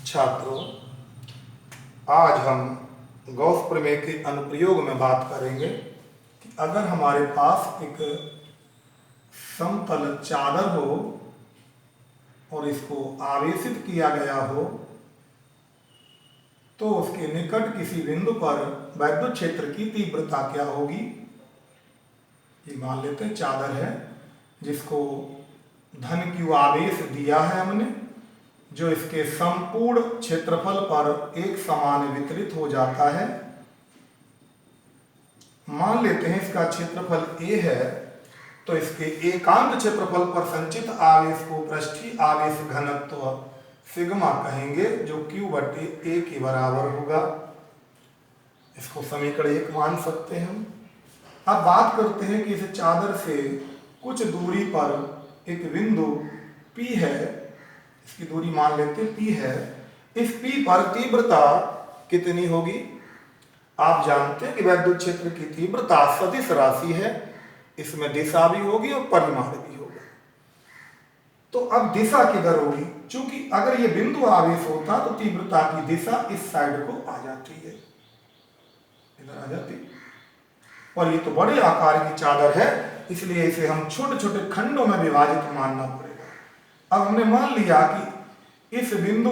छात्रों, आज हम गॉस प्रमेय के अनुप्रयोग में बात करेंगे कि अगर हमारे पास एक समतल चादर हो और इसको आवेशित किया गया हो तो उसके निकट किसी बिंदु पर वैद्युत क्षेत्र की तीव्रता क्या होगी। ये मान लेते हैं चादर है जिसको धन Q आवेश दिया है हमने, जो इसके संपूर्ण क्षेत्रफल पर एक समान वितरित हो जाता है। मान लेते हैं इसका क्षेत्रफल A है, तो इसके एकांत क्षेत्रफल पर संचित आवेश को पृष्ठीय आवेश घनत्व सिग्मा कहेंगे, जो Q/A के बराबर होगा। इसको समीकरण 1 मान सकते हैं हम। अब बात करते हैं कि इस चादर से कुछ दूरी पर एक बिंदु P है, इसकी दूरी मान लेते हैं P है। इस P पर तीव्रता कितनी होगी। आप जानते हैं कि वैद्युत क्षेत्र की तीव्रता सदिश राशि है, इसमें दिशा भी होगी और परिमाण भी होगा। तो अब दिशा किधर होगी, चूंकि अगर ये बिंदु आवेश होता तो तीव्रता की दिशा इस साइड को आ जाती है, इधर आ जाती। और ये तो बड़े आकार की चादर है, इसलिए इसे हम छोटे छोटे खंडों में विभाजित मानना पड़ेगा। अब हमने मान लिया कि इस बिंदु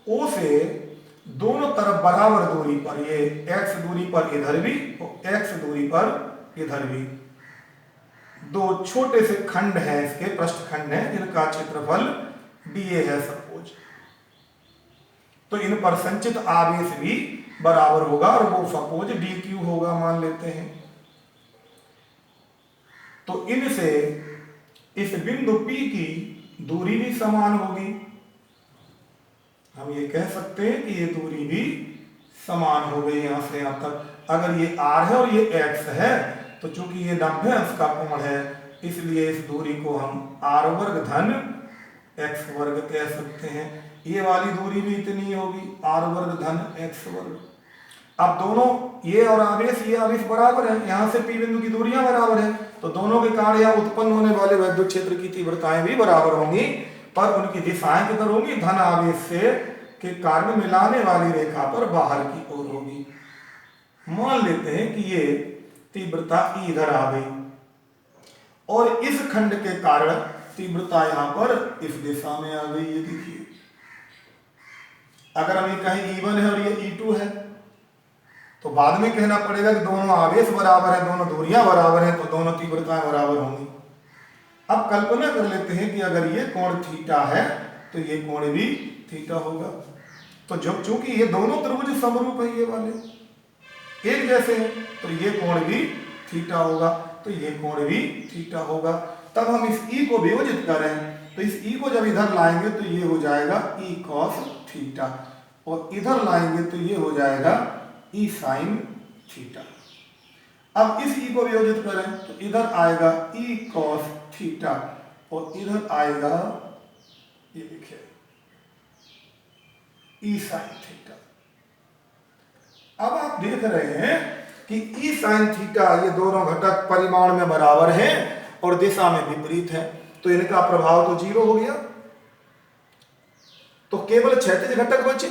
O से दोनों तरफ बराबर दूरी पर, ये x दूरी पर इधर भी और x दूरी पर इधर भी, दो छोटे से खंड हैं, इसके पृष्ठखंड हैं जिनका क्षेत्रफल dA है सपोज। तो इन पर संचित आवेश भी बराबर होगा और वो सपोज dQ होगा मान लेते हैं। तो इनसे इस बिंदु P की दूरी भी समान होगी। हम ये कह सकते हैं कि ये दूरी भी समान हो गई यहां से यहां तक। अगर ये R है और ये X है तो चूंकि ये 90 अंश का कोण है, इसलिए इस दूरी को हम R वर्ग धन X वर्ग कह सकते हैं। ये वाली दूरी भी इतनी होगी, R वर्ग धन X वर्ग। अब दोनों ये और आवेश, ये आवेश बराबर है, यहां से P बिंदु की दूरियां बराबर है, तो दोनों के कारण यहां उत्पन्न होने वाले वैद्युत क्षेत्र की तीव्रताएं भी बराबर होंगी, पर उनकी दिशाएं किधर होंगी, धन आवेश से के कारण मिलाने वाली रेखा पर बाहर की ओर होगी। मान लेते हैं कि ये तीव्रता इधर आ गई और इस खंड के कारण तीव्रता यहां पर इस दिशा में आ गई। ये देखिए, अगर हम ये कहें E1 है और ये E2 है तो बाद में कहना पड़ेगा कि दोनों आवेश बराबर है, दोनों दूरियां बराबर है, तो दोनों तीव्रताएं बराबर होंगी। अब कल्पना कर लेते हैं कि अगर ये कोण थीटा है तो ये कोण भी थीटा होगा। तो जब चूंकि ये दोनों त्रिभुज समरूप है, ये वाले एक जैसे हैं, तो ये कोण भी थीटा होगा, तो ये कोण भी थीटा होगा। तब हम इस E को वियोजित करें तो इस E को जब इधर लाएंगे तो ये हो जाएगा E cos थीटा, और इधर लाएंगे तो ये हो जाएगा E sin थीटा। अब इस E को वियोजित करें तो इधर आएगा E cos थीटा और इधर आएगा, ये देखिए, E sin थीटा। अब आप देख रहे हैं कि E sin थीटा, ये दोनों घटक परिमाण में बराबर हैं और दिशा में विपरीत है, तो इनका प्रभाव तो 0 हो गया। तो केवल क्षैतिज घटक बचे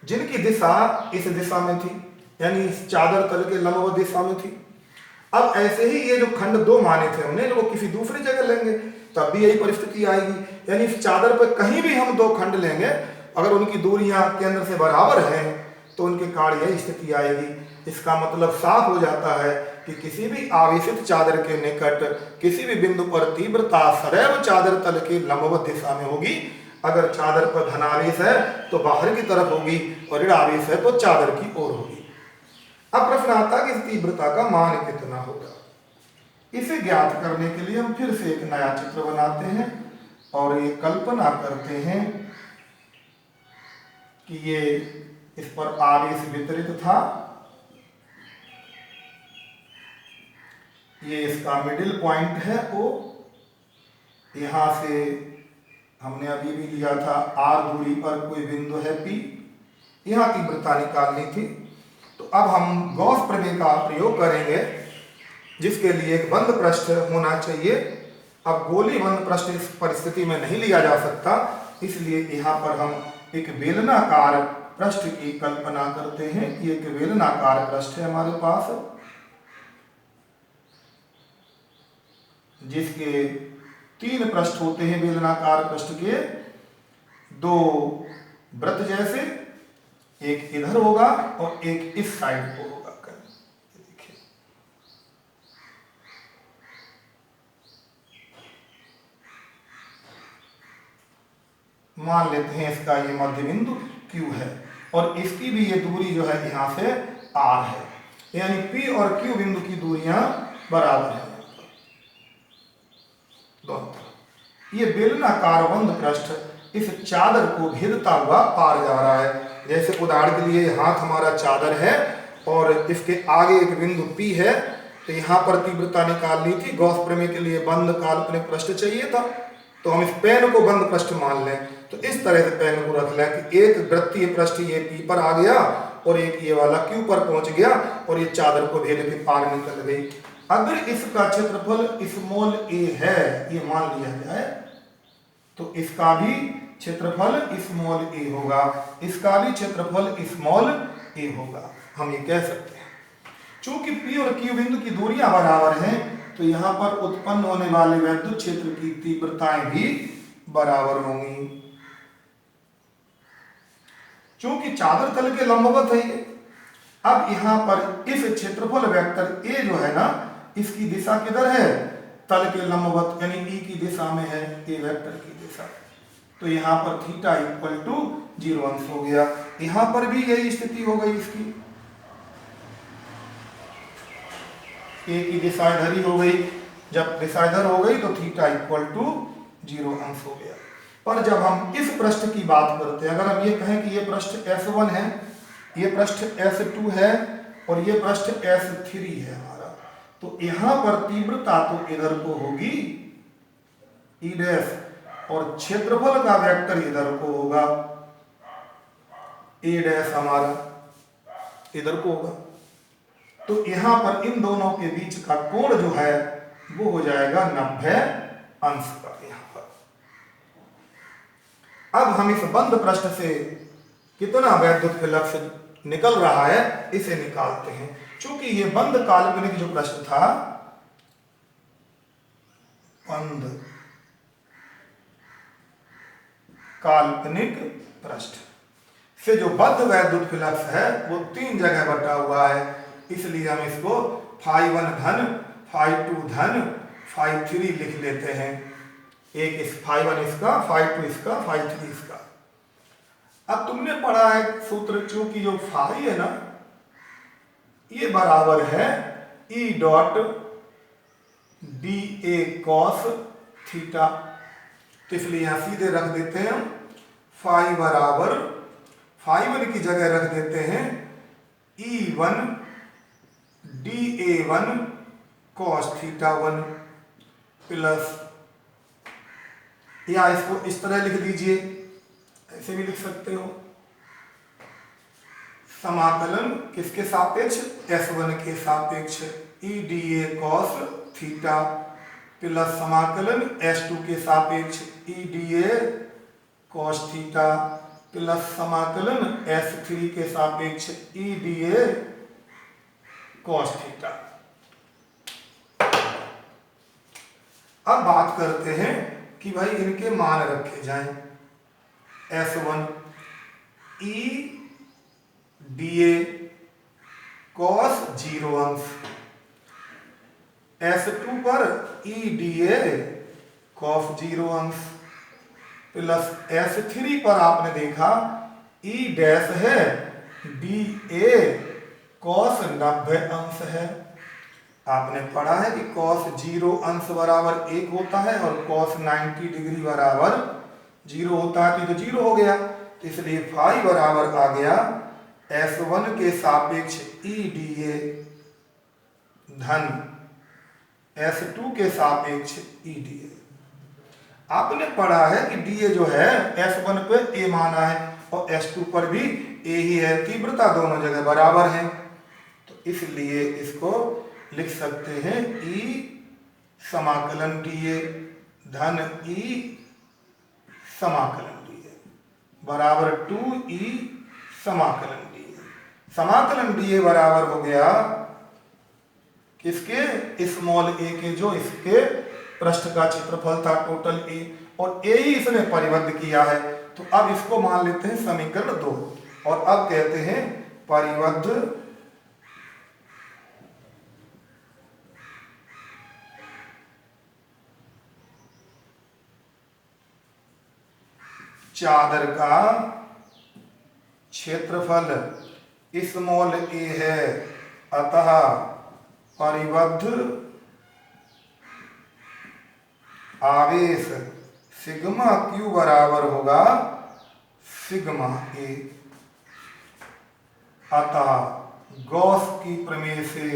जिनकी दिशा इस दिशा में थी, यानी इस चादर तल के लंबवत दिशा में थी। अब ऐसे ही ये जो खंड 2 माने थे हमने, इनको किसी दूसरी जगह लेंगे तब भी यही परिस्थिति आएगी। यानी इस चादर पर कहीं भी हम 2 खंड लेंगे, अगर उनकी दूरियां केंद्र से बराबर हैं तो उनके कारण यही स्थिति आएगी। इसका मतलब साफ हो जाता है कि किसी भी आवेशित चादर के निकट किसी भी बिंदु पर तीव्रता सदैव चादर तल के लंबवत दिशा में होगी। अगर चादर पर धनावेश है तो बाहर की तरफ होगी और ऋण आवेश है तो चादर की ओर होगी। अब प्रश्न आता है कि इस तीव्रता का मान कितना होगा। इसे ज्ञात करने के लिए हम फिर से एक नया चित्र बनाते हैं और ये कल्पना करते हैं कि ये इस पर आवेश वितरित था, ये इसका मिडिल पॉइंट है O, यहां से हमने अभी भी लिया था R दूरी पर कोई बिंदु है P, यहां तीव्रता निकालनी थी। तो अब हम गॉस प्रमेय का प्रयोग करेंगे जिसके लिए एक बंद पृष्ठ होना चाहिए। अब गोली बंद पृष्ठ इस परिस्थिति में नहीं लिया जा सकता, इसलिए यहाँ पर हम एक बेलनाकार पृष्ठ की कल्पना करते हैं कि एक बेलनाकार पृष्ठ है हमारे पास, जिसके 3 पृष्ठ होते हैं बेलनाकार पृष्ठ के, 2 वृत्त जैसे, एक इधर होगा और एक इस साइड को होगा। देखिए मान लेते हैं इसका ये मध्य बिंदु Q है और इसकी भी ये दूरी जो है यहां से R है, यानी P और Q बिंदु की दूरियां बराबर है दोनों। ये बेलनाकार बंद पृष्ठ इस चादर को घेरता हुआ पार जा रहा है। जैसे उदाहरण के लिए हाथ हमारा चादर है और इसके आगे एक बिंदु P है, तो यहाँ पर तीव्रता निकालनी थी। गॉस प्रमेय के लिए बंद काल्पनिक पृष्ठ चाहिए था, तो हम इस पेन को बंद पृष्ठ मान लें। तो इस तरह से पेन को रख लें कि एक वृत्तीय पृष्ठ ये P पर आ गया और एक ये वाला Q पर पहुंच गया और ये चादर को घेर के पार निकल गई। अगर इसका क्षेत्रफल स्मॉल a है, ये मान लिया जाए, तो इसका भी क्षेत्रफल स्मॉल a होगा, इसका भी क्षेत्रफल स्मॉल a होगा। हम ये कह सकते हैं चूंकि P और Q बिंदु की दूरियां बराबर हैं, तो यहां पर उत्पन्न होने वाले वैद्युत क्षेत्र की तीव्रताएं भी बराबर होंगी। चूंकि चादर तल के लंबवत है ये, अब यहां पर इस क्षेत्रफल वेक्टर a जो है ना, इसकी दिशा किधर है? तल के लंबवत, यानी E की दिशा में है, A वेक्टर की दिशा। तो यहाँ पर थीटा इक्वल टू 0 अंश हो गया। यहाँ पर भी यही स्थिति हो गई इसकी, A की दिशा इधर ही हो गई। जब दिशा इधर हो गई तो थीटा इक्वल टू 0 अंश हो गया। पर जब हम इस पृष्ठ की बात करते हैं, अगर हम ये कहें कि ये पृष्ठ S1 है, ये पृष्ठ S2 है और ये पृष्ठ S3 है हमारा, तो यहां पर तीव्रता तो इधर को होगी E डैश, और क्षेत्रफल का वेक्टर इधर को होगा A डैश, हमारा इधर को होगा। तो यहां पर इन दोनों के बीच का कोण जो है वो हो जाएगा 90 अंश का। यहां पर अब हम इस बंद पृष्ठ से कितना वैद्युत फ्लक्स निकल रहा है इसे निकालते हैं। चूंकि ये बंद काल्पनिक जो पृष्ठ था, बंद काल्पनिक पृष्ठ से जो बद्ध वैद्युत फ्लक्स है वो 3 जगह बटा हुआ है, इसलिए हम इसको φ1 धन, φ2 धन, φ3 लिख लेते हैं। एक इस φ1 इसका, φ2 इसका, φ3 इसका। अब तुमने पढ़ा है सूत्र, चूंकि जो फाई है ना, ये बराबर है E dot dA cos theta, तो इसलिए यहां सीधे रख देते हैं फाई बराबर, φ1 की जगह रख देते हैं E1 dA1 cos theta 1 plus, या इसको इस तरह लिख दीजिए, ऐसे भी लिख सकते हो, समाकलन किसके सापेक्ष? S1 के सापेक्ष E dA cos theta plus समाकलन S2 के सापेक्ष E dA cos theta plus समाकलन S3 के सापेक्ष E dA cos थीटा। अब बात करते हैं कि भाई इनके मान रखे जाएं। S1 E dA cos 0 अंश, S2 पर E dA cos 0 अंश प्लस S3 पर आपने देखा E डैश है dA cos 90 अंश है। आपने पढ़ा है कि cos 0 अंश बराबर 1 होता है और cos 90 डिग्री बराबर 0 होता है, तो 0 हो गया। तो इसलिए फाई बराबर आ गया S1 के सापेक्ष E dA धन S2 के सापेक्ष E dA। आपने पढ़ा है कि dA जो है S1 पे A माना है और S2 पर भी A ही है, तीव्रता दोनों जगह बराबर है, तो इसलिए इसको लिख सकते हैं E समाकलन dA धन E समाकलन dA बराबर 2e समाकलन dA। समाकलन dA बराबर हो गया किसके, स्मॉल a के, जो इसके पृष्ठ का क्षेत्रफल था टोटल a, और a ही इसने परिबद्ध किया है। तो अब इसको मान लेते हैं समीकरण 2 और अब कहते हैं परिबद्ध चादर का क्षेत्रफल स्मॉल a है, अतः परिबद्ध आवेश सिग्मा क्यू बराबर होगा सिग्मा ए। अतः गॉस की प्रमेय से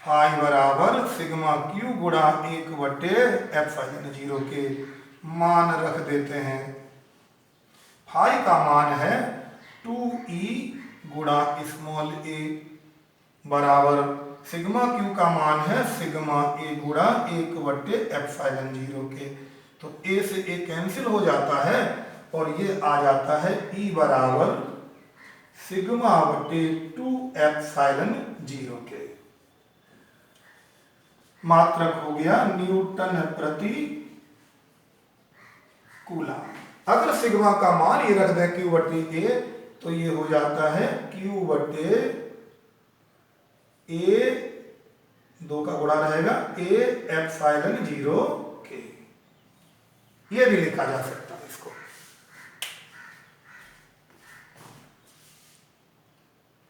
फाई बराबर सिग्मा क्यू गुणा 1/ε0 के मान रख देते हैं। फाई का मान है 2e गुणा स्मॉल a बराबर सिग्मा क्यू का मान है सिग्मा ए गुणा 1/ε0 के। तो a से a कैंसिल हो जाता है और ये आ जाता है e बराबर सिग्मा बटे 2ε0 के। मात्रक हो गया न्यूटन प्रति कूलम। अगर सिग्मा का मान ये रख दें Q बटे A तो ये हो जाता है Q बटे A, 2 का गुणा रहेगा A ε0 के। ये भी लिखा जा सकता है इसको।